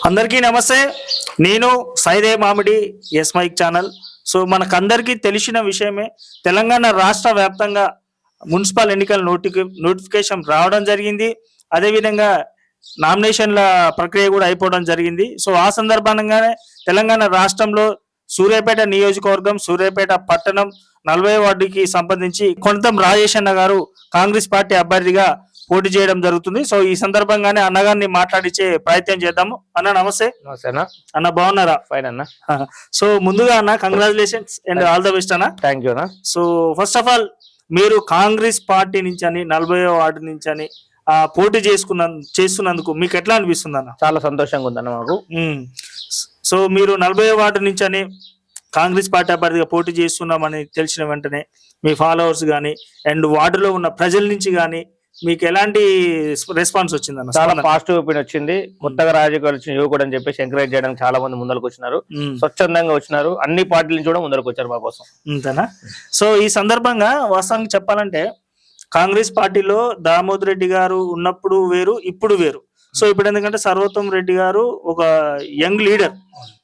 అందరికీ నమస్తే. నేను సైదే మామిడి ఎస్ మైక్ ఛానల్. సో మనకందరికీ తెలిసిన విషయమే, తెలంగాణ రాష్ట్ర వ్యాప్తంగా మున్సిపల్ ఎన్నికల నోటిఫికేషన్ రావడం జరిగింది. అదేవిధంగా నామినేషన్ల ప్రక్రియ కూడా అయిపోవడం జరిగింది. సో ఆ సందర్భంగానే తెలంగాణ రాష్ట్రంలో సూర్యాపేట నియోజకవర్గం, సూర్యాపేట పట్టణం 40వ వార్డుకి సంబంధించి కొనతం రాజేష్ అన్న గారు కాంగ్రెస్ పార్టీ అభ్యర్థిగా పోటీ చేయడం జరుగుతుంది. సో ఈ సందర్భంగానే అన్నగారిని మాట్లాడించే ప్రయత్నం చేద్దాము. అన్న నమస్తే. అన్న బాగున్నారా? ఫైన్ అన్న. సో ముందుగా అన్న congratulations and all the best అన్న. థ్యాంక్ యూ అన్న. సో ఫస్ట్ ఆఫ్ ఆల్ మీరు కాంగ్రెస్ పార్టీ నుంచి అని 40వ వార్డు నుంచి అని పోటీ చేస్తున్నందుకు మీకు ఎట్లా అనిపిస్తుంది అన్న? చాలా సంతోషంగా ఉందన్న మాకు. సో మీరు 40వ వార్డు నుంచి అని కాంగ్రెస్ పార్టీ అభ్యర్థిగా పోటీ చేస్తున్నామని తెలిసిన వెంటనే మీ ఫాలోవర్స్ కానీ అండ్ వార్డులో ఉన్న ప్రజల నుంచి కానీ మీకు ఎలాంటి రెస్పాన్స్ వచ్చిందన్న? చాలా పాజిటివ్ ఒపీనియన్ వచ్చింది. కొత్తగా రాజకీయాలు వచ్చిన యువకుడు అని చెప్పేసి ఎంకరేజ్ చేయడానికి చాలా మంది ముందరకు వచ్చినారు, స్వచ్ఛందంగా వచ్చినారు. అన్ని పార్టీల నుంచి కూడా ముందరకు వచ్చారు మా కోసం. అంతేనా? సో ఈ సందర్భంగా వాస్తవానికి చెప్పాలంటే కాంగ్రెస్ పార్టీలో దామోదర్ రెడ్డి గారు ఉన్నప్పుడు వేరు, ఇప్పుడు వేరు. సో ఇప్పుడు ఎందుకంటే సర్వోత్తమ్ రెడ్డి గారు ఒక యంగ్ లీడర్.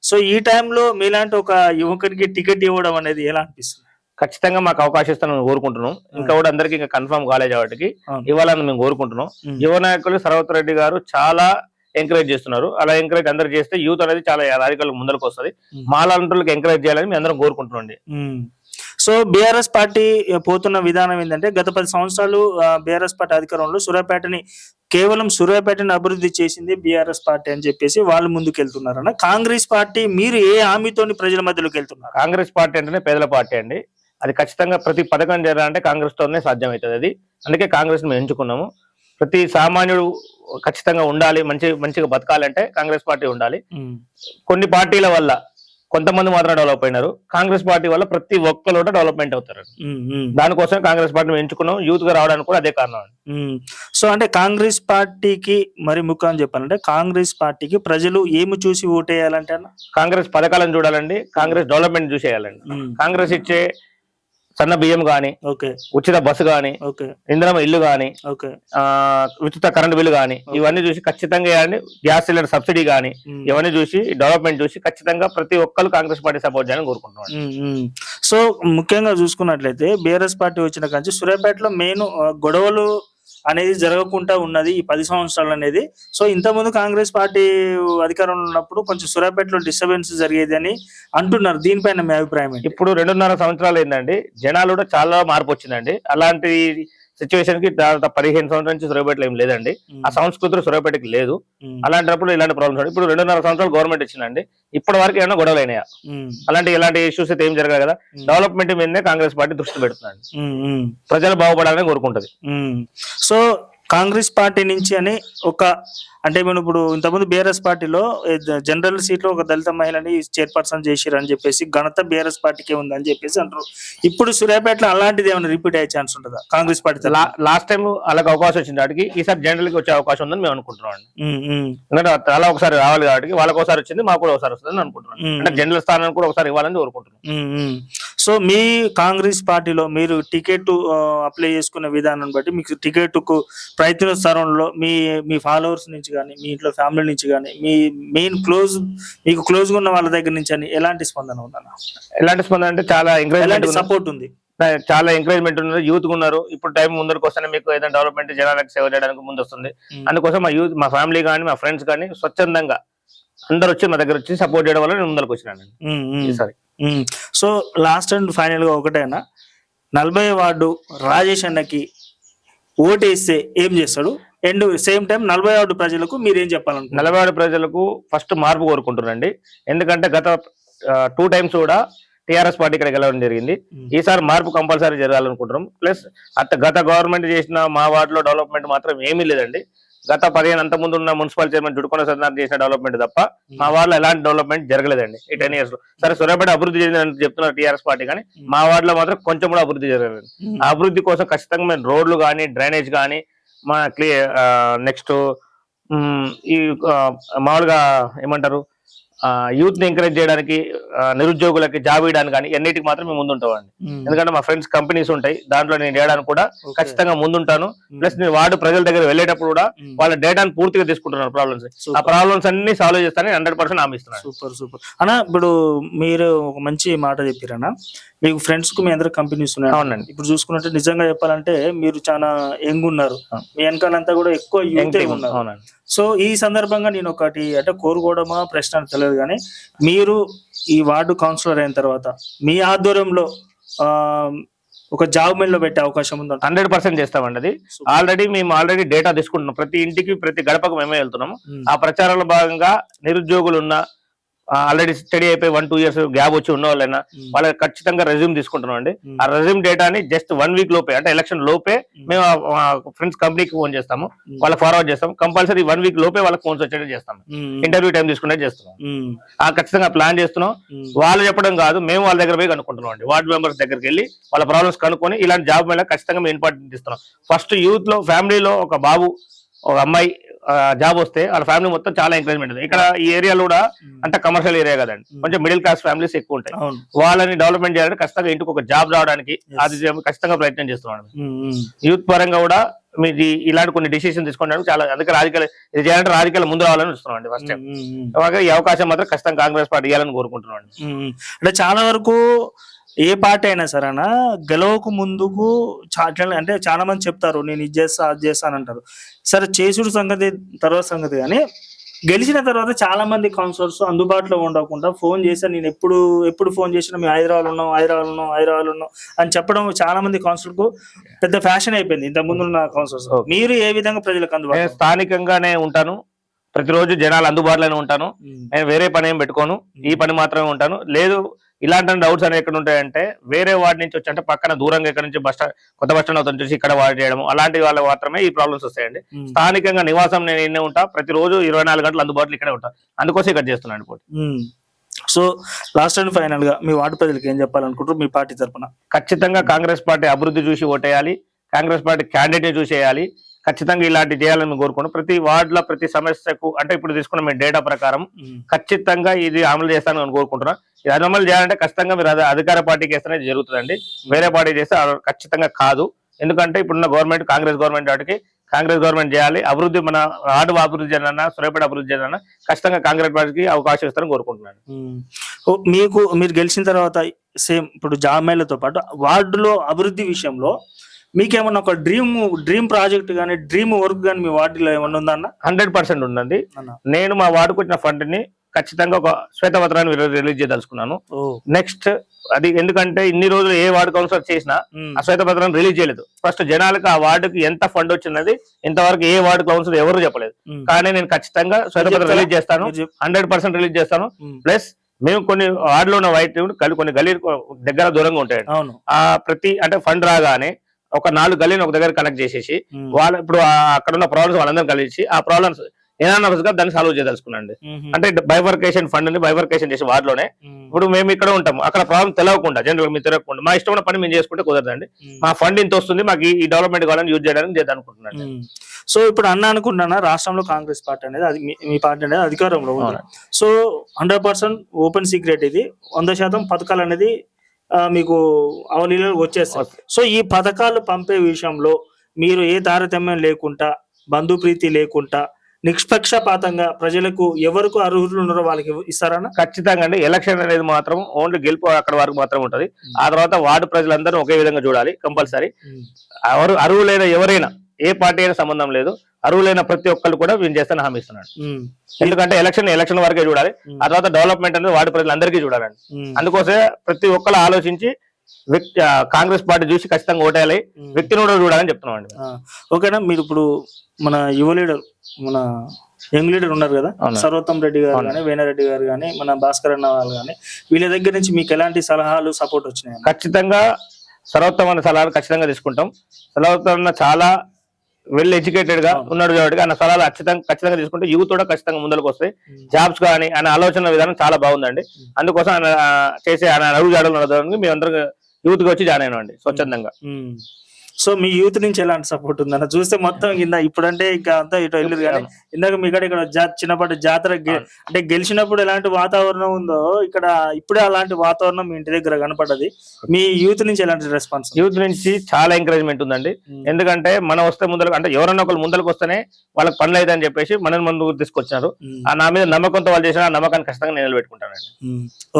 సో ఈ టైంలో మీలాంటి ఒక యువకునికి టికెట్ ఇవ్వడం అనేది ఎలా అనిపిస్తుంది? ఖచ్చితంగా మాకు అవకాశం ఇస్తానని కోరుకుంటున్నాం. ఇంకా కూడా అందరికి ఇంకా కన్ఫర్మ్ కాలేజ్ వాటికి ఇవ్వాలని మేము కోరుకుంటున్నాం. యువ నాయకులు సర్వోత్తమ్ రెడ్డి గారు చాలా ఎంకరేజ్ చేస్తున్నారు. అలా ఎంకరేజ్ అందరు చేస్తే యూత్ అనేది చాలా రాజకీయాలకు ముందరకు వస్తుంది. మాలాంటి ఎంకరేజ్ చేయాలని మేము అందరం కోరుకుంటున్నాం. సో బీఆర్ఎస్ పార్టీ పోతున్న విధానం ఏంటంటే, గత 10 సంవత్సరాలు బీఆర్ఎస్ పార్టీ అధికారంలో కేవలం సూర్యాపేటని అభివృద్ధి చేసింది బీఆర్ఎస్ పార్టీ అని చెప్పేసి వాళ్ళు ముందుకు వెళ్తున్నారన్న. కాంగ్రెస్ పార్టీ మీరు ఏ హామీతోని ప్రజల మధ్యలోకి వెళ్తున్నారు? కాంగ్రెస్ పార్టీ అంటేనే పేదల పార్టీ అండి. అది ఖచ్చితంగా ప్రతి పథకం చేయాలంటే కాంగ్రెస్ తోనే సాధ్యమవుతుంది. అది అందుకే కాంగ్రెస్ మేము ఎంచుకున్నాము. ప్రతి సామాన్యుడు ఖచ్చితంగా ఉండాలి, మంచిగా బతకాలంటే కాంగ్రెస్ పార్టీ ఉండాలి. కొన్ని పార్టీల వల్ల కొంతమంది మాత్రం డెవలప్ అయినారు. కాంగ్రెస్ పార్టీ వల్ల ప్రతి ఒక్కరు కూడా డెవలప్మెంట్ అవుతారు. దానికోసం కాంగ్రెస్ పార్టీని ఎంచుకున్నాం. యూత్ గా రావడానికి కూడా అదే కారణం. సో అంటే కాంగ్రెస్ పార్టీకి మరి ముఖ్యంగా చెప్పాలంటే కాంగ్రెస్ పార్టీకి ప్రజలు ఏమి చూసి ఓటేయాలంటే కాంగ్రెస్ పథకాలను చూడాలండి, కాంగ్రెస్ డెవలప్మెంట్ చూసేయాలండి. కాంగ్రెస్ ఇచ్చే సన్న బియ్యం గాని, ఉచిత బస్సు గాని, ఇందిరమ్మ ఇల్లు గాని, ఉచిత కరెంట్ బిల్లు గాని, ఇవన్నీ చూసి ఖచ్చితంగా వేయాలండి. గ్యాస్ సిలిండర్ సబ్సిడీ గాని, ఇవన్నీ చూసి డెవలప్మెంట్ చూసి ఖచ్చితంగా ప్రతి ఒక్కరు కాంగ్రెస్ పార్టీ సపోర్ట్ చేయాలని కోరుకుంటున్నాం. సో ముఖ్యంగా చూసుకున్నట్లయితే బీఆర్ఎస్ పార్టీ వచ్చిన కానీ సూర్యాపేటలో మెయిన్ గొడవలు అనేది జరగకుండా ఉన్నది ఈ 10 సంవత్సరాలు అనేది. సో ఇంతకుముందు కాంగ్రెస్ పార్టీ అధికారంలో ఉన్నప్పుడు కొంచెం సూర్యాపేటలో డిస్టర్బెన్స్ జరిగేది అని అంటున్నారు. దీనిపైన మీ అభిప్రాయం ఏంటి? ఇప్పుడు 2.5 సంవత్సరాలు ఏంటండి, జనాలు కూడా చాలా మార్పు వచ్చిందండి. అలాంటి సిచ్యువేషన్ కి దాదాపు 15 సంవత్సరాల నుంచి సూర్యాపేటలో ఏం లేదండి. ఆ సంస్కృతి సూర్యాపేటకి లేదు. అలాంటప్పుడు ఇలాంటి ప్రాబ్లమ్స్. ఇప్పుడు 2.5 సంవత్సరాలు గవర్నమెంట్ ఇచ్చిందండి. ఇప్పటి వరకు ఏమైనా గొడవలు అయినాయా? ఇలాంటి ఇష్యూస్ అయితే ఏం జరగదు కదా. డెవలప్మెంట్ మీదనే కాంగ్రెస్ పార్టీ దృష్టి పెడుతుందండి. ప్రజలు బాగుపడాలని కోరుకుంటది. సో కాంగ్రెస్ పార్టీ నుంచి అని అంటే మనం ఇప్పుడు ఇంతకుముందు బీఆర్ఎస్ పార్టీలో జనరల్ సీట్ లో ఒక దళిత మహిళని చైర్పర్సన్ చేసిరు అని చెప్పేసి ఘనత బీఆర్ఎస్ పార్టీకే ఉందని చెప్పేసి అంటారు. ఇప్పుడు సూర్యాపేటలో అలాంటిది ఏమైనా రిపీట్ అయ్యే ఛాన్స్ ఉంటుందా కాంగ్రెస్ పార్టీ? లాస్ట్ టైం అలాగ అవకాశం వచ్చింది వాటికి, ఈసారి జనరల్ కి వచ్చే అవకాశం ఉందని మేము అనుకుంటున్నాం. ఎందుకంటే అలా ఒకసారి రావాలి కాబట్టి వాళ్ళకి ఒకసారి వచ్చింది, మాకు కూడా ఒకసారి వస్తుందని అనుకుంటున్నాం. అంటే జనరల్ స్థానాన్ని కూడా ఒకసారి ఇవ్వాలని కోరుకుంటున్నాం. సో మీ కాంగ్రెస్ పార్టీలో మీరు టికెట్ అప్లై చేసుకునే విధానం బట్టి మీకు టికెట్ కు ప్రయత్నిస్తారంలో మీ ఫాలోవర్స్ నుంచి కానీ, మీ ఇంట్లో ఫ్యామిలీ నుంచి కానీ, మీ మెయిన్ మీకు క్లోజ్ గా ఉన్న వాళ్ళ దగ్గర నుంచి అని ఎలాంటి స్పందన ఉందన్న? ఎలాంటి స్పందన అంటే చాలా ఎంకరేజ్మెంట్, సపోర్ట్ ఉంది. చాలా ఎంకరేజ్మెంట్ ఉన్నారు. యూత్ ఉన్నారు. ఇప్పుడు టైం ముందరకు వస్తేనే మీకు ఏదైనా డెవలప్మెంట్ జనాలకు సేవ చేయడానికి ముందు వస్తుంది. అందుకోసం మా యూత్, మా ఫ్యామిలీ కానీ, మా ఫ్రెండ్స్ కానీ స్వచ్ఛందంగా అందరు వచ్చి మా దగ్గర వచ్చి సపోర్ట్ చేయడం వల్ల నేను ముందరకు వచ్చినాను ఈసారి. సో లాస్ట్ అండ్ ఫైనల్ గా ఒకటైనా 40వ వార్డు రాజేష్ అన్నకి ఓటేస్తే ఏం చేస్తాడు? అండ్ సేమ్ టైం 40వ వార్డు ప్రజలకు మీరేం చెప్పాలనుకుంటున్నారు? 40వ వార్డు ప్రజలకు ఫస్ట్ మార్పు కోరుకుంటున్నారండి. ఎందుకంటే గత 2 times కూడా టీఆర్ఎస్ పార్టీ ఇక్కడ గెలవడం జరిగింది. ఈసారి మార్పు కంపల్సరీ జరగాలనుకుంటున్నాం. ప్లస్ గత గవర్నమెంట్ చేసిన మా వార్డులో డెవలప్మెంట్ మాత్రం ఏమీ లేదండి. గత 15 అంత ముందు ఉన్న మున్సిపల్ చైర్మన్ జుడుకొండ సత్యనారాయణ చేసిన డెవలప్మెంట్ తప్ప మా వార్డులో ఎలాంటి డెవలప్మెంట్ జరగలేదండి ఈ 10 years లో. సరే సూర్యాపేట అభివృద్ధి చెందిందని చెప్తున్నారు టీఆర్ఎస్ పార్టీ, కానీ మా వార్డులో మాత్రం కొంచెం కూడా అభివృద్ధి జరగలేదు. ఆ అభివృద్ధి కోసం ఖచ్చితంగా మేము రోడ్లు కానీ, డ్రైనేజ్ కానీ, మా నెక్స్ట్ ఈ మామూలుగా ఏమంటారు యూత్ ని ఎంకరేజ్ చేయడానికి, నిరుద్యోగులకి జాబ్ ఇవ్వడానికి కానీ ఎన్నిటికి మాత్రం మేము ముందుంటామండి. ఎందుకంటే మా ఫ్రెండ్స్ కంపెనీస్ ఉంటాయి, దాంట్లో నేను చేయడానికి కూడా ఖచ్చితంగా ముందుంటాను. ప్లస్ నేను వార్డు ప్రజల దగ్గర వెళ్ళేటప్పుడు కూడా వాళ్ళ డేటాను పూర్తిగా తీసుకుంటున్నాను. ప్రాబ్లమ్స్, ఆ ప్రాబ్లమ్స్ అన్ని సాల్వ్ చేస్తానని 100% హామీ ఇస్తున్నాను. సూపర్ అన్న. ఇప్పుడు మీరు ఒక మంచి మాట చెప్పారన్న, మీకు ఫ్రెండ్స్ కు మీ అందరు కంపెనీస్ ఉన్నాయి. అవునండి. ఇప్పుడు చూసుకున్నట్టు నిజంగా చెప్పాలంటే మీరు చాలా యంగ్ ఉన్నారు, మీ వెనకాలంతా కూడా ఎక్కువ యూత్ ఉన్నారు. అవునండి. సో ఈ సందర్భంగా నేను ఒకటి అంటే కోరుకోవడమా ప్రశ్న అని తెలియదు కానీ, మీరు ఈ వార్డు కౌన్సిలర్ అయిన తర్వాత మీ ఆధ్వర్యంలో ఒక జాబ్ మెయిల్ లో పెట్టే అవకాశం ఉందా? 100% చేస్తామండి. అది ఆల్రెడీ డేటా తీసుకుంటున్నాం. ప్రతి ఇంటికి ప్రతి గడపకు మేమే వెళ్తున్నాము. ఆ ప్రచారంలో భాగంగా నిరుద్యోగులు ఉన్న ఆల్రెడీ స్టడీ అయిపోయి 1-2 years గ్యాప్ వచ్చి ఉన్న వాళ్ళైనా వాళ్ళకి ఖచ్చితంగా రెజ్యూమ్ తీసుకుంటున్నాం అండి. ఆ రెజ్యూమ్ డేటాని జస్ట్ 1 week లోపే, అంటే ఎలక్షన్ లోపే మేము ఫ్రెండ్స్ కంపెనీకి ఫోన్ చేస్తాము, వాళ్ళకి ఫార్వర్డ్ చేస్తాం. కంపల్సరీ 1 week లోపే వాళ్ళకి ఫోన్స్ వచ్చేది చేస్తాం. ఇంటర్వ్యూ టైం తీసుకునే చేస్తున్నాం. ఖచ్చితంగా ప్లాన్ చేస్తున్నాం. వాళ్ళు చెప్పడం కాదు, మేము వాళ్ళ దగ్గర పోయి కనుక్కుంటున్నాం అండి. వార్డు మెంబర్స్ దగ్గరికి వెళ్ళి వాళ్ళ ప్రాబ్లమ్స్ కనుక్కొని ఇలాంటి జాబ్ మీద ఖచ్చితంగా మేము ఇంపార్టెంట్ ఇస్తున్నాం. ఫస్ట్ యూత్ లో, ఫ్యామిలీలో ఒక బాబు ఒక అమ్మాయి జాబ్ వస్తే వాళ్ళ ఫ్యామిలీ మొత్తం చాలా ఎంకరేజ్మెంట్ ఉంది. ఇక్కడ ఈ ఏరియాలో కూడా అంటే కమర్షియల్ ఏరియా కదండి, కొంచెం మిడిల్ క్లాస్ ఫ్యామిలీస్ ఎక్కువ ఉంటాయి. వాళ్ళని డెవలప్మెంట్ చేయాలంటే ఖచ్చితంగా ఇంటికి ఒక జాబ్ రావడానికి అది ఖచ్చితంగా ప్రయత్నం చేస్తున్నాను. యూత్ పరంగా కూడా మీది ఇలాంటి కొన్ని డిసిషన్ తీసుకోవడానికి చాలా, అందుకే రాజకీయాలు ఇది చేయాలంటే రాజకీయాలు ముందు రావాలని చూస్తున్నాం అండి. ఫస్ట్ టైం ఈ అవకాశం మాత్రం ఖచ్చితంగా కాంగ్రెస్ పార్టీ ఇవ్వాలని కోరుకుంటున్నాం అండి. అంటే చాలా వరకు ఏ పార్టీ అయినా సరే అన్న గెలవకు ముందుకు అంటే చాలా మంది చెప్తారు నేను ఇది చేస్తా అది చేస్తాను అంటారు. సరే చేసుడు సంగతి తర్వాత సంగతి, కానీ గెలిచిన తర్వాత చాలా మంది కౌన్సిలర్స్ అందుబాటులో ఉండకుండా ఫోన్ చేశారు, నేను ఎప్పుడు ఫోన్ చేసినా మేము హైదరాబాద్ ఉన్నాం అని చెప్పడం చాలా మంది కౌన్సిలర్ కు పెద్ద ఫ్యాషన్ అయిపోయింది ఇంత ముందు ఉన్న కౌన్సిలర్స్. మీరు ఏ విధంగా ప్రజలకు అందుబాటులో? స్థానికంగానే ఉంటాను, ప్రతిరోజు జనాలు అందుబాటులోనే ఉంటాను. నేను వేరే పని ఏం పెట్టుకోను, ఈ పని మాత్రమే ఉంటాను. లేదు ఇలాంటి డౌట్స్ అనేవి ఎక్కడ ఉంటాయంటే వేరే వార్డు నుంచి వచ్చి, అంటే పక్కన దూరంగా ఇక్కడ నుంచి కొత్త బస్ స్టాండ్ అవుతుంది చూసి ఇక్కడ వార్డు చేయడం, అలాంటి వాళ్ళకి మాత్రమే ఈ ప్రాబ్లమ్స్ వస్తాయండి. స్థానికంగా నివాసం నేను ఇన్నే ఉంటా, ప్రతిరోజు 24 గంటలు అందుబాటులో ఇక్కడే ఉంటా, అందుకోసం ఇక్కడ చేస్తున్నాను పోటీ. సో లాస్ట్ అండ్ ఫైనల్ గా మీ వార్డు ప్రజలకు ఏం చెప్పాలనుకుంటారు మీ పార్టీ తరఫున? ఖచ్చితంగా కాంగ్రెస్ పార్టీ అభివృద్ధి చూసి ఓటేయాలి, కాంగ్రెస్ పార్టీ క్యాండిడేట్ చూసి వేయాలి. ఖచ్చితంగా ఇలాంటి చేయాలని మేము కోరుకున్నాం. ప్రతి వార్డులో ప్రతి సమస్యకు, అంటే ఇప్పుడు తీసుకున్న మేము డేటా ప్రకారం ఖచ్చితంగా ఇది అమలు చేస్తానని కోరుకుంటున్నాం. ఇది అమలు చేయాలంటే ఖచ్చితంగా మీరు అధికార పార్టీకి వేస్తేనే జరుగుతుందండి, వేరే పార్టీ చేస్తే ఖచ్చితంగా కాదు. ఎందుకంటే ఇప్పుడున్న గవర్నమెంట్ కాంగ్రెస్ గవర్నమెంట్ వాటికి కాంగ్రెస్ గవర్నమెంట్ చేయాలి. అభివృద్ధి మన వార్డు అభివృద్ధి చేయాలన్నా, సూర్యాపేట అభివృద్ధి చేయాలన్నా ఖచ్చితంగా కాంగ్రెస్ పార్టీకి అవకాశం ఇస్తారని కోరుకుంటున్నాను. మీరు గెలిచిన తర్వాత సేమ్ ఇప్పుడు జాబ్ మేళతో పాటు వార్డులో అభివృద్ధి విషయంలో మీకేమన్నా ఒక డ్రీమ్ ప్రాజెక్ట్ కానీ డ్రీమ్ వర్క్ కానీ మీ వార్డులో ఏమన్నా ఉందన్న? 100% ఉందండి. నేను మా వార్డుకు వచ్చిన ఫండ్ ని ఖచ్చితంగా ఒక శ్వేతపత్రాన్ని రిలీజ్ చేయదలుచుకున్నాను. నెక్స్ట్ అది ఎందుకంటే ఇన్ని రోజులు ఏ వార్డు కౌన్సిలర్ చేసినా ఆ శ్వేతపత్రాన్ని రిలీజ్ చేయలేదు. ఫస్ట్ జనాలకు ఆ వార్డుకి ఎంత ఫండ్ వచ్చినది ఇంతవరకు ఏ వార్డు కౌన్సిలర్ ఎవరు చెప్పలేదు. కానీ నేను ఖచ్చితంగా శ్వేతపత్రం రిలీజ్ చేస్తాను, 100% రిలీజ్ చేస్తాను. ప్లస్ మేము కొన్ని వార్డులో ఉన్న వైట్ కొన్ని గల్లీ దగ్గర దూరంగా ఉంటాయండి. ఆ ప్రతి అంటే ఫండ్ రాగానే ఒక 4 గల్లీని ఒక దగ్గర కనెక్ట్ చేసేసి వాళ్ళు ఇప్పుడు అక్కడ ఉన్న ప్రాబ్లమ్స్ వాళ్ళందరూ కలిసి ఆ ప్రాబ్లమ్స్ ఏనాగా దాన్ని సాల్వ్ చేయదలుచుకున్నాండి. అంటే బైఫర్కేషన్ ఫండ్ ని బైఫర్కేషన్ చేసి వార్డులోనే ఇప్పుడు మేము ఇక్కడ ఉంటాము, అక్కడ ప్రాబ్లం తెలియకుండా జనరల్ మీరు తెలియకుండా మా ఇష్టమైన పని మేము చేసుకుంటే కుదరదండి. మా ఫండ్ ఇంత వస్తుంది, మాకు ఈ డెవలప్మెంట్ కావాలని యూజ్ చేయడానికి చేద్దాం అనుకుంటున్నాను. సో ఇప్పుడు అనుకుంటున్నా రాష్ట్రంలో కాంగ్రెస్ పార్టీ అనేది అది మీ పార్టీ అనేది అధికారంలో ఉంది. సో 100% ఓపెన్ సీక్రెట్, ఇది 100% పథకాలు అనేది మీకు అవలీలలోకి వచ్చేస్తారు. సో ఈ పథకాలు పంపే విషయంలో మీరు ఏ తారతమ్యం లేకుండా, బంధుప్రీతి లేకుండా, నిష్పక్షపాతంగా ప్రజలకు ఎవరికి అర్హులు ఉన్నారో వాళ్ళకి ఇస్తారన్నా? ఖచ్చితంగా అండి. ఎలక్షన్ అనేది మాత్రం ఓన్లీ గెలుపు అక్కడ వరకు మాత్రం ఉంటది. ఆ తర్వాత వార్డు ప్రజలందరూ ఒకే విధంగా చూడాలి. కంపల్సరీ అర్హులైన ఎవరైనా ఏ పార్టీ అయినా సంబంధం లేదు, అర్హులైన ప్రతి ఒక్కరు కూడా వీళ్ళు చేస్తాను హామీ ఇస్తున్నాడు. ఎందుకంటే ఎలక్షన్ వరకే చూడాలి, ఆ తర్వాత డెవలప్మెంట్ అనేది వార్డు ప్రజలందరికీ చూడాలండి. అందుకోసమే ప్రతి ఒక్కరు ఆలోచించి కాంగ్రెస్ పార్టీ చూసి ఖచ్చితంగా ఓటేయాలి, వ్యక్తిని కూడా చూడాలని చెప్తున్నాం అండి. ఓకేనా? మీరు ఇప్పుడు మన యువ లీడర్, మన యంగ్ లీడర్ ఉన్నారు కదా, సర్వోత్తమ్ రెడ్డి గారు కానీ, వేణారెడ్డి గారు కానీ, మన భాస్కర్ అన్న వాళ్ళు కానీ, వీళ్ళ దగ్గర నుంచి మీకు ఎలాంటి సలహాలు సపోర్ట్ వచ్చినాయి? ఖచ్చితంగా సర్వోత్తమ సలహాలు ఖచ్చితంగా తీసుకుంటాం. సర్వోత్తమ చాలా వెల్ ఎడ్యుకేటెడ్ గా ఉన్నాడు కాబట్టి ఆయన సలహాలు ఖచ్చితంగా తీసుకుంటే యూత్ కూడా ఖచ్చితంగా ముందరకు వస్తాయి. జాబ్స్ కానీ ఆయన ఆలోచన విధానం చాలా బాగుందండి. అందుకోసం ఆయన అడుగు జాడలు నడవడానికి మేమందరం యూత్ గా వచ్చి జాయిన్ అయినామండి స్వచ్ఛందంగా. సో మీ యూత్ నుంచి ఎలాంటి సపోర్ట్ ఉందన్న? చూస్తే మొత్తం కింద ఇప్పుడంటే ఇంకా అంతా ఇటు వెళ్ళదు కానీ ఇందాక మీ ఇక్కడ చిన్నపాటి జాతర అంటే గెలిచినప్పుడు ఎలాంటి వాతావరణం ఉందో ఇక్కడ ఇప్పుడే అలాంటి వాతావరణం మీ ఇంటి దగ్గర కనపడ్డది. మీ యూత్ నుంచి ఎలాంటి రెస్పాన్స్? యూత్ నుంచి చాలా ఎంకరేజ్మెంట్ ఉందండి. ఎందుకంటే మనం వస్తే ముందరకు అంటే ఎవరన్నా ఒకరు ముందరకు వస్తేనే వాళ్ళకి పనులు అయితే అని చెప్పేసి మనని ముందుకు తీసుకొచ్చినారు. ఆ నా మీద నమ్మకంతో వాళ్ళు చేసిన ఆ నమ్మకాన్ని ఖచ్చితంగా నేను నిలబెట్టుకుంటానండి.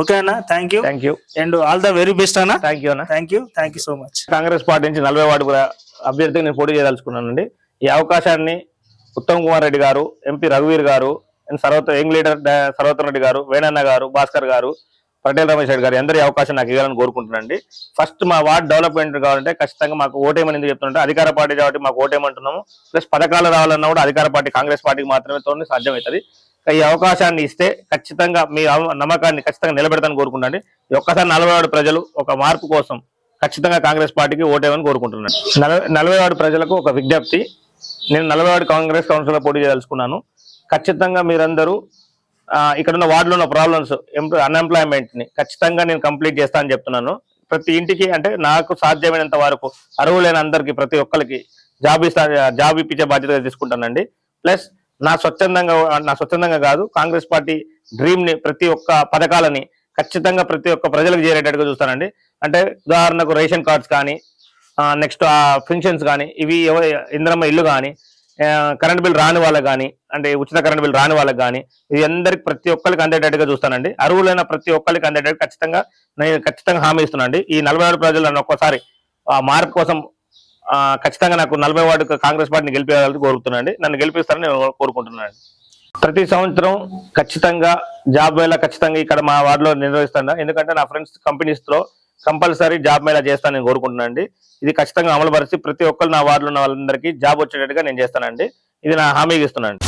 ఓకే అన్న, thank you and all the very best అన్న. Thank you so much. Congress party నుంచి 40 వార్డు అభ్యర్థిగా నేను పోటీ చేయదలుచుకున్నానండి. ఈ అవకాశాన్ని ఉత్తమ్ కుమార్ రెడ్డి గారు, ఎంపీ రఘువీర్ గారు, యంగ్ లీడర్ సర్వోత్తమ్ రెడ్డి గారు, వేణన్న గారు, భాస్కర్ గారు, పటేల్ రమేష్ రెడ్డి గారు అందరి అవకాశం నాకు ఇవ్వాలని కోరుకుంటున్నానండి. ఫస్ట్ మా వార్డ్ డెవలప్మెంట్ కావాలంటే ఖచ్చితంగా మాకు ఓటేమని ఎందుకు చెప్తుంటే అధికార పార్టీ కాబట్టి మాకు ఓటేమంటున్నాము. ప్లస్ పథకాలు రావాలన్నా కూడా అధికార పార్టీ కాంగ్రెస్ పార్టీకి మాత్రమే సాధ్యమవుతుంది. ఈ అవకాశాన్ని ఇస్తే ఖచ్చితంగా మీ నమ్మకాన్ని ఖచ్చితంగా నిలబెడతాను కోరుకుంటాండి. ఒక్కసారి 40 వార్డు ప్రజలు ఒక మార్పు కోసం ఖచ్చితంగా కాంగ్రెస్ పార్టీకి ఓటేమని కోరుకుంటున్నాను. 40 వార్డు ప్రజలకు ఒక విజ్ఞప్తి, నేను 40 వార్డు కాంగ్రెస్ కౌన్సిల్ లో పోటీ చేయదలుచుకున్నాను. ఖచ్చితంగా మీరందరూ ఇక్కడ ఉన్న వార్డులో ఉన్న ప్రాబ్లమ్స్ అన్ఎంప్లాయ్మెంట్ ని ఖచ్చితంగా నేను కంప్లీట్ చేస్తా అని చెప్తున్నాను. ప్రతి ఇంటికి అంటే నాకు సాధ్యమైనంత వరకు అర్హులైన అందరికి ప్రతి ఒక్కరికి జాబ్ ఇప్పించే బాధ్యత తీసుకుంటానండి. ప్లస్ నా స్వచ్ఛందంగా కాదు, కాంగ్రెస్ పార్టీ డ్రీమ్ ని ప్రతి ఒక్క పథకాలని ఖచ్చితంగా ప్రతి ఒక్క ప్రజలకు చేరేటట్టుగా చూస్తానండి. అంటే ఉదాహరణకు రేషన్ కార్డ్స్ కానీ, నెక్స్ట్ పెన్షన్స్ కానీ, ఇవి ఇందిరమ్మ ఇల్లు కానీ, కరెంట్ బిల్ రాని వాళ్ళకి కానీ, అంటే ఉచిత కరెంట్ బిల్ రాని వాళ్ళకి కానీ, ఇది అందరికి ప్రతి ఒక్కరికి అందేటట్టుగా చూస్తానండి. అర్హులైన ప్రతి ఒక్కరికి అందేటట్టు ఖచ్చితంగా హామీ ఇస్తున్నానండి. ఈ 40 వార్డు ప్రజలు నన్ను ఒక్కసారి మార్పు కోసం ఖచ్చితంగా నాకు 40 వార్డు కాంగ్రెస్ పార్టీని గెలిపేయాలని కోరుతున్నానండి. నన్ను గెలిపిస్తారని నేను కోరుకుంటున్నాను. ప్రతి సంవత్సరం ఖచ్చితంగా జాబ్ మేళా ఖచ్చితంగా ఇక్కడ మా వార్డులో నిర్వహిస్తాను. ఎందుకంటే నా ఫ్రెండ్స్ కంపెనీస్ తో కంపల్సరీ జాబ్ మేళా చేస్తానని నేను కోరుకుంటున్నానండి. ఇది ఖచ్చితంగా అమలుపరిచి ప్రతి ఒక్కరు నా వార్డులో ఉన్న వాళ్ళందరికీ జాబ్ వచ్చేటట్టుగా నేను చేస్తానండి. ఇది నా హామీకి ఇస్తున్నాను.